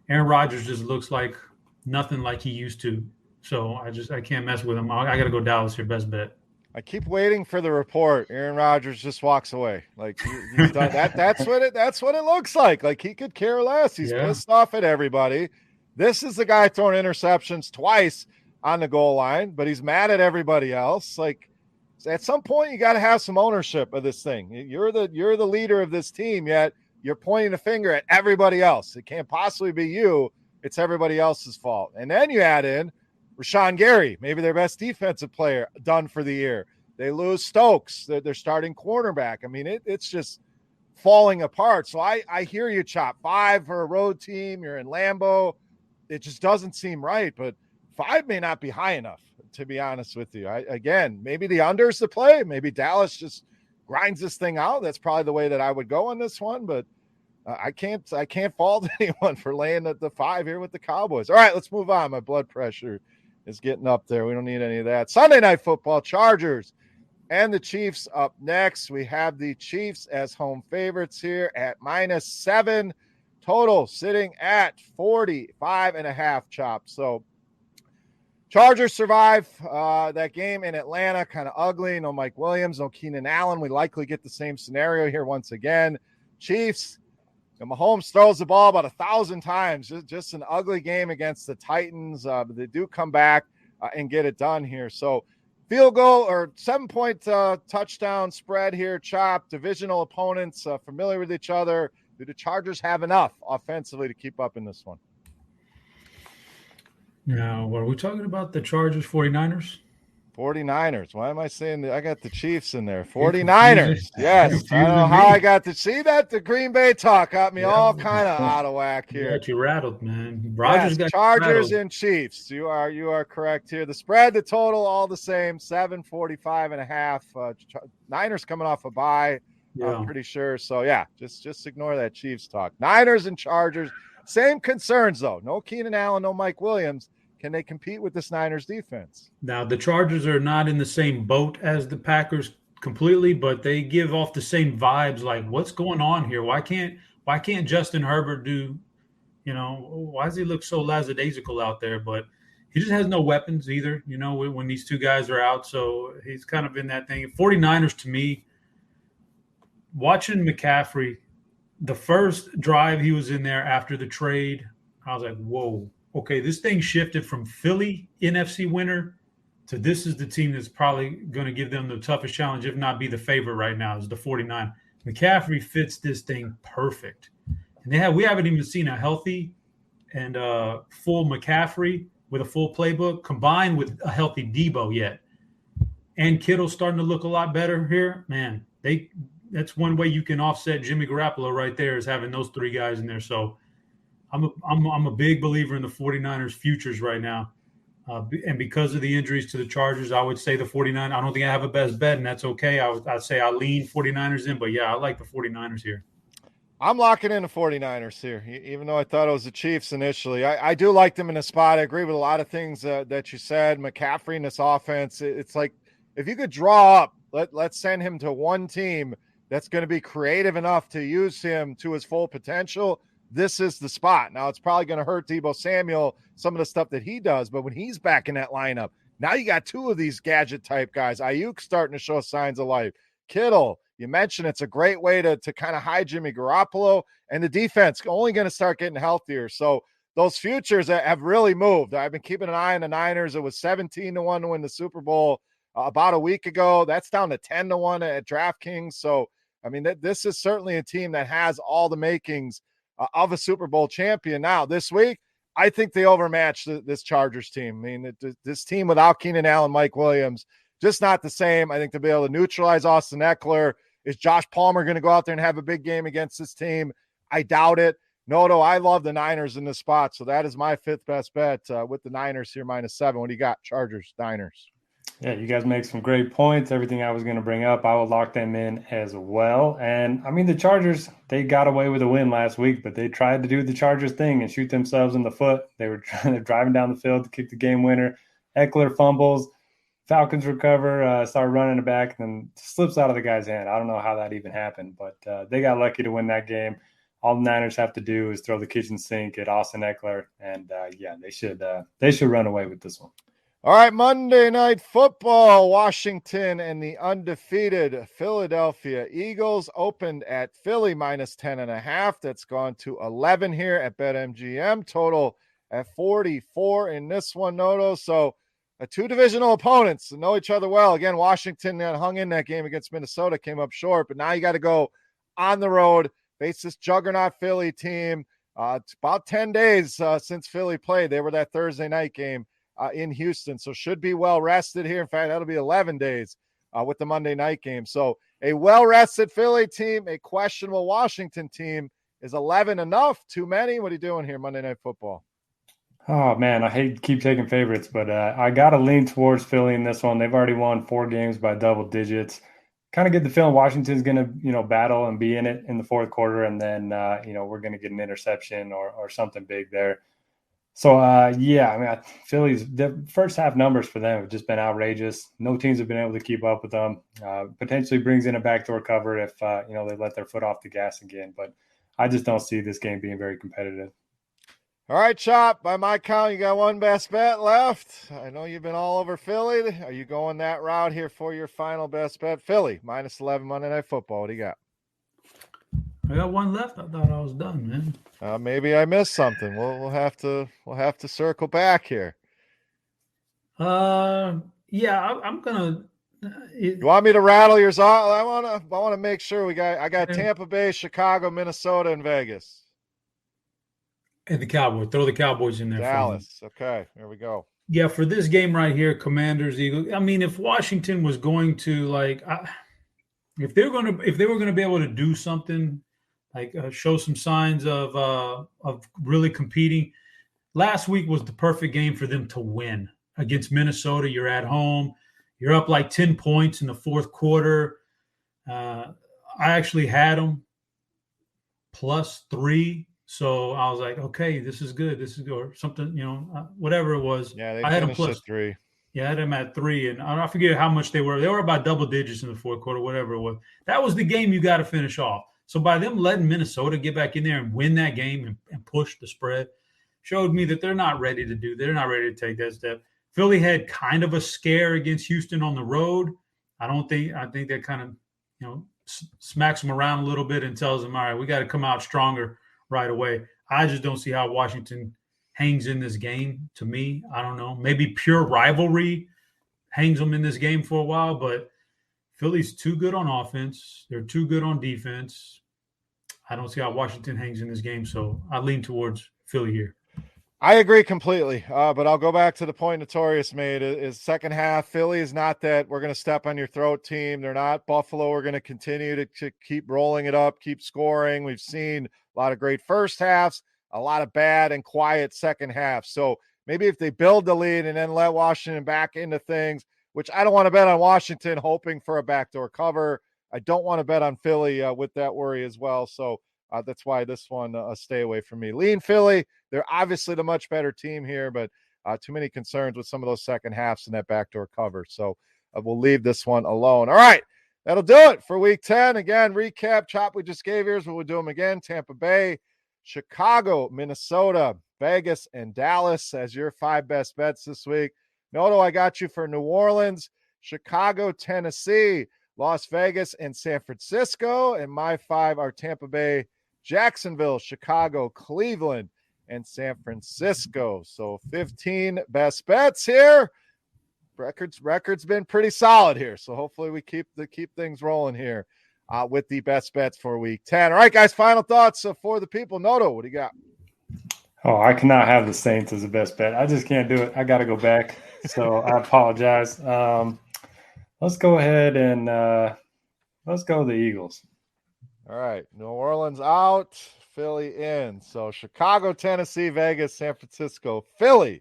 Aaron Rodgers just looks like nothing like he used to. So I can't mess with him. I got to go Dallas here, best bet. I keep waiting for the report. Aaron Rodgers just walks away. Like he's done that. That's what it looks like. Like he could care less. He's pissed off at everybody. This is the guy throwing interceptions twice on the goal line, but he's mad at everybody else. Like at some point, you got to have some ownership of this thing. You're the leader of this team, yet you're pointing a finger at everybody else. It can't possibly be you. It's everybody else's fault. And then you add in Rashawn Gary, maybe their best defensive player, done for the year. They lose Stokes, they're starting cornerback. I mean, it's just falling apart. So I hear you, Chop. 5 for a road team. You're in Lambeau. It just doesn't seem right, but 5 may not be high enough, to be honest with you. Again, maybe the under's the play. Maybe Dallas just grinds this thing out. That's probably the way that I would go on this one, but I can't fault anyone for laying at the 5 here with the Cowboys. All right, let's move on. My blood pressure is getting up there. We don't need any of that. Sunday Night Football, Chargers and the Chiefs up next. We have the Chiefs as home favorites here at -7. Total sitting at 45.5, Chop. So Chargers survive that game in Atlanta, kind of ugly. No Mike Williams, no Keenan Allen. We likely get the same scenario here once again. Chiefs, Mahomes throws the ball about 1,000 times. Just an ugly game against the Titans. But they do come back and get it done here. So field goal or 7-point touchdown spread here, Chop. Divisional opponents familiar with each other. Do the Chargers have enough offensively to keep up in this one? Now, are we talking about the Chargers 49ers? 49ers. Why am I saying that? I got the Chiefs in there. 49ers. Yes. I don't know how I got to see that. The Green Bay talk got me all kind of out of whack here. Got you rattled, man. Rodgers got Chargers and Chiefs. You are correct here. The spread, the total, all the same. 745.5. Niners coming off a bye. I'm pretty sure. So yeah, just ignore that Chiefs talk. Niners and Chargers. Same concerns though. No Keenan Allen, no Mike Williams. Can they compete with this Niners defense? Now, the Chargers are not in the same boat as the Packers completely, but they give off the same vibes. Like, what's going on here? Why can't Justin Herbert do, why does he look so lackadaisical out there? But he just has no weapons either, when these two guys are out. So he's kind of in that thing. 49ers, to me, watching McCaffrey, the first drive he was in there after the trade, I was like, whoa. Okay, this thing shifted from Philly NFC winner to this is the team that's probably going to give them the toughest challenge, if not be the favorite right now, is the 49. McCaffrey fits this thing perfect. And we haven't even seen a healthy and full McCaffrey with a full playbook combined with a healthy Debo yet. And Kittle's starting to look a lot better here. Man, that's one way you can offset Jimmy Garoppolo right there is having those 3 guys in there. So I'm a big believer in the 49ers futures right now. And because of the injuries to the Chargers, I would say the 49. I don't think I have a best bet, and that's okay. I'd say I lean 49ers in, but yeah, I like the 49ers here. I'm locking in the 49ers here, even though I thought it was the Chiefs initially. I do like them in a spot. I agree with a lot of things that you said. McCaffrey in this offense, it's like if you could draw up, let's send him to one team that's going to be creative enough to use him to his full potential. This is the spot. Now, it's probably going to hurt Deebo Samuel, some of the stuff that he does, but when he's back in that lineup, now you got two of these gadget type guys. Ayuk starting to show signs of life. Kittle, you mentioned it's a great way to kind of hide Jimmy Garoppolo, and the defense only going to start getting healthier. So those futures have really moved. I've been keeping an eye on the Niners. It was 17-1 to win the Super Bowl about a week ago. That's down to 10-1 at DraftKings. So, I mean, this is certainly a team that has all the makings of a Super Bowl champion. Now, this week, I think they overmatched this Chargers team. I mean, this team without Keenan Allen, Mike Williams, just not the same. I think to be able to neutralize Austin Eckler. Is Josh Palmer going to go out there and have a big game against this team? I doubt it. No, I love the Niners in this spot. So that is my fifth best bet with the Niners here -7. What do you got? Chargers, Niners. Yeah, you guys make some great points. Everything I was going to bring up, I will lock them in as well. And I mean, the Chargers, they got away with a win last week, but they tried to do the Chargers thing and shoot themselves in the foot. They were driving down the field to kick the game winner. Eckler fumbles. Falcons recover, start running it back, and then slips out of the guy's hand. I don't know how that even happened, but they got lucky to win that game. All the Niners have to do is throw the kitchen sink at Austin Eckler, and yeah, they should run away with this one. All right, Monday Night Football, Washington and the undefeated Philadelphia Eagles opened at Philly -10.5. That's gone to 11 here at BetMGM. Total at 44 in this one, Noto. So two divisional opponents know each other well. Again, Washington hung in that game against Minnesota, came up short, but now you got to go on the road, face this juggernaut Philly team. It's about 10 days since Philly played. They were that Thursday night game in Houston, so should be well rested here. In fact, that'll be 11 days with the Monday night game. So a well-rested Philly team, a questionable Washington team. Is 11 enough? Too many? What are you doing here, Monday Night Football? Oh, man, I hate to keep taking favorites, but I got to lean towards Philly in this one. They've already won 4 games by double digits. Kind of get the feeling Washington's going to, battle and be in it in the fourth quarter, and then, we're going to get an interception or something big there. So, yeah, I mean, Philly's the first half numbers for them have just been outrageous. No teams have been able to keep up with them. Potentially brings in a backdoor cover if, they let their foot off the gas again. But I just don't see this game being very competitive. All right, Chop, by my count, you got one best bet left. I know you've been all over Philly. Are you going that route here for your final best bet? Philly, -11 Monday Night Football. What do you got? I got one left. I thought I was done, man. Maybe I missed something. We'll have to circle back here. Yeah, I'm gonna. You want me to rattle yours off? I want to make sure I got Tampa Bay, Chicago, Minnesota, and Vegas. And the Cowboys. Throw the Cowboys in there. Dallas. Okay, there we go. Yeah, for this game right here, Commanders, Eagles. I mean, if Washington was going to if they were going to be able to do something, show some signs of really competing, last week was the perfect game for them to win against Minnesota. You're at home. You're up like 10 points in the fourth quarter. I actually had them +3. So I was like, okay, this is good. This is good. Or something, whatever it was. Yeah, I had them at 3. Yeah, I had them at 3. And I forget how much they were. They were about double digits in the fourth quarter, whatever it was. That was the game you got to finish off. So by them letting Minnesota get back in there and win that game and push the spread, showed me that they're not ready to take that step. Philly had kind of a scare against Houston on the road. I think that kind of, smacks them around a little bit and tells them, all right, we got to come out stronger right away. I just don't see how Washington hangs in this game. To me, I don't know. Maybe pure rivalry hangs them in this game for a while, but Philly's too good on offense. They're too good on defense. I don't see how Washington hangs in this game, so I lean towards Philly here. I agree completely, but I'll go back to the point Notorious made. Is second half, Philly is not that we're going to step on your throat team. They're not Buffalo. We're going to continue to keep rolling it up, keep scoring. We've seen a lot of great first halves, a lot of bad and quiet second half. So maybe if they build the lead and then let Washington back into things, which I don't want to bet on Washington hoping for a backdoor cover. I don't want to bet on Philly with that worry as well. So That's why this one stay away from me. Lean Philly. They're obviously the much better team here, but too many concerns with some of those second halves and that backdoor cover. So we'll leave this one alone. All right. That'll do it for week 10. Again, recap, chop we just gave. Here's what we'll do them again. Tampa Bay, Chicago, Minnesota, Vegas, and Dallas as your 5 best bets this week. Noto, I got you for New Orleans, Chicago, Tennessee, Las Vegas, and San Francisco. And my 5 are Tampa Bay, Jacksonville, Chicago, Cleveland, and San Francisco. So 15 best bets here. Record's been pretty solid here. So hopefully we keep things rolling here with the best bets for week 10. All right, guys, final thoughts for the people. Noto, what do you got? Oh, I cannot have the Saints as the best bet. I just can't do it. I got to go back. So I apologize. Let's go ahead and let's go the Eagles. All right. New Orleans out, Philly in. So Chicago, Tennessee, Vegas, San Francisco, Philly,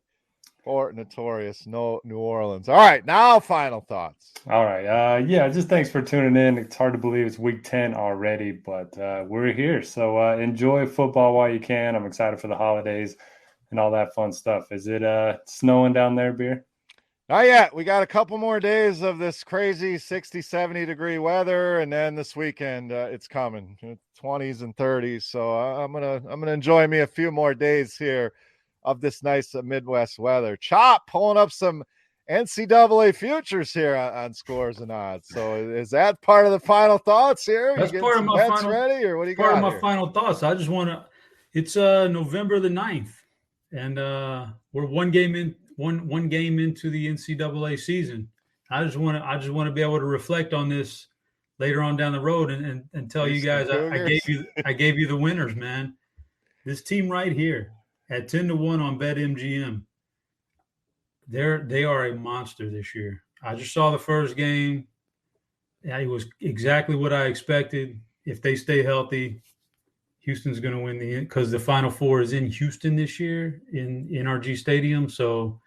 or notorious New Orleans. All right. Now final thoughts. All right. Yeah, just thanks for tuning in. It's hard to believe it's week 10 already, but we're here. So enjoy football while you can. I'm excited for the holidays and all that fun stuff. Is it snowing down there, Beer? Not yet. We got a couple more days of this crazy 60, 70 degree weather, and then this weekend it's coming, 20s and 30s. So I'm gonna enjoy me a few more days here of this nice Midwest weather. Chop pulling up some NCAA futures here on scores and odds. So is that part of the final thoughts here? That's you part of my final ready, or what do you part got of my here? final thoughts. I just want to. It's November the 9th, and we're one game into the NCAA season. I just want to be able to reflect on this later on down the road and tell you guys I gave you the winners, man. This team right here at 10-1 on BetMGM. They are a monster this year. I just saw the first game. It was exactly what I expected. If they stay healthy, Houston's going to win because the Final Four is in Houston this year in NRG Stadium. So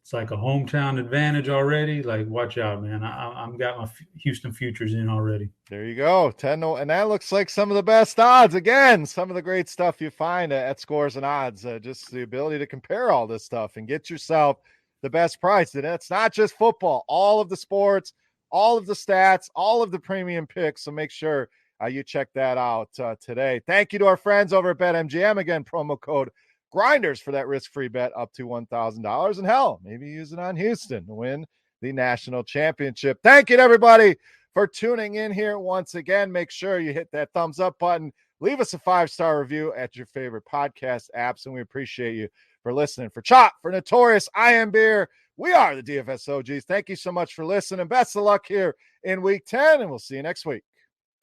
it's like a hometown advantage already. Like, watch out, man. I'm got my Houston futures in already. There you go. 10, and that looks like some of the best odds. Again, some of the great stuff you find at Scores and Odds. Just the ability to compare all this stuff and get yourself the best price. And it's not just football, all of the sports, all of the stats, all of the premium picks. So make sure you check that out today. Thank you to our friends over at BetMGM. Again, promo code Grinders for that risk-free bet up to $1,000. And hell, maybe use it on Houston to win the national championship. Thank you to everybody for tuning in here once again. Make sure you hit that thumbs up button. Leave us a 5-star review at your favorite podcast apps, and we appreciate you for listening. For Chop, for Notorious, I am Beer. We are the DFS OGs. Thank you so much for listening. Best of luck here in week 10, and we'll see you next week.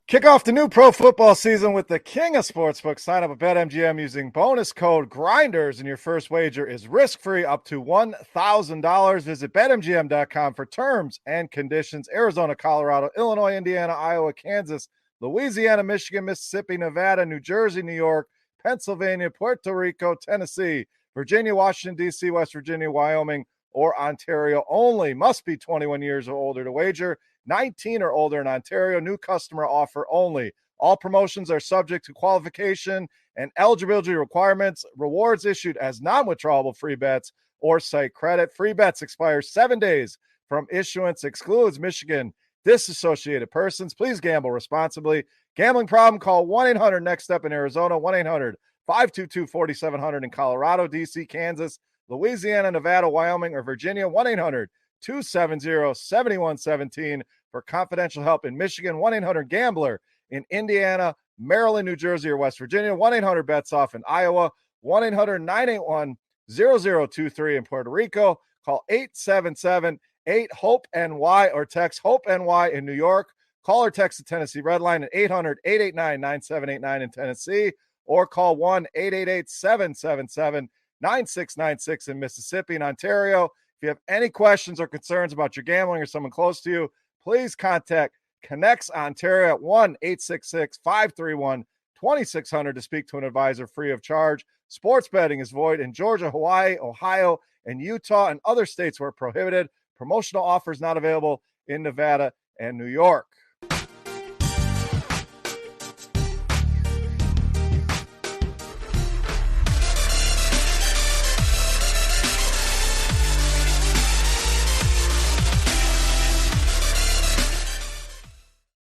Kick off the new pro football season with the king of sportsbooks. Sign up at BetMGM using bonus code GRINDERS, and your first wager is risk-free up to $1,000. Visit BetMGM.com for terms and conditions. Arizona, Colorado, Illinois, Indiana, Iowa, Kansas, Louisiana, Michigan, Mississippi, Nevada, New Jersey, New York, Pennsylvania, Puerto Rico, Tennessee, Virginia, Washington, D.C., West Virginia, Wyoming, or Ontario only. Must be 21 years or older to wager. 19 or older in Ontario. New customer offer only. All promotions are subject to qualification and eligibility requirements. Rewards issued as non-withdrawable free bets or site credit. Free bets expire 7 days from issuance. Excludes Michigan disassociated persons. Please gamble responsibly. Gambling problem? Call 1-800-NEXT-STEP in Arizona. 1-800-522-4700 in Colorado, D.C., Kansas, Louisiana, Nevada, Wyoming, or Virginia. 1-800-270-7117 for confidential help in Michigan. 1-800-GAMBLER in Indiana, Maryland, New Jersey, or West Virginia. 1-800-BETS-OFF in Iowa. 1-800-981-0023 in Puerto Rico. Call 877-8-HOPE-NY or text HOPE-NY in New York. Call or text the Tennessee Red Line at 800-889-9789 in Tennessee, or call 1-888-777-9696 in Mississippi and Ontario. If you have any questions or concerns about your gambling or someone close to you, please contact Connects Ontario at 1-866-531-2600 to speak to an advisor free of charge. Sports betting is void in Georgia, Hawaii, Ohio, and Utah, and other states where prohibited. Promotional offers not available in Nevada and New York.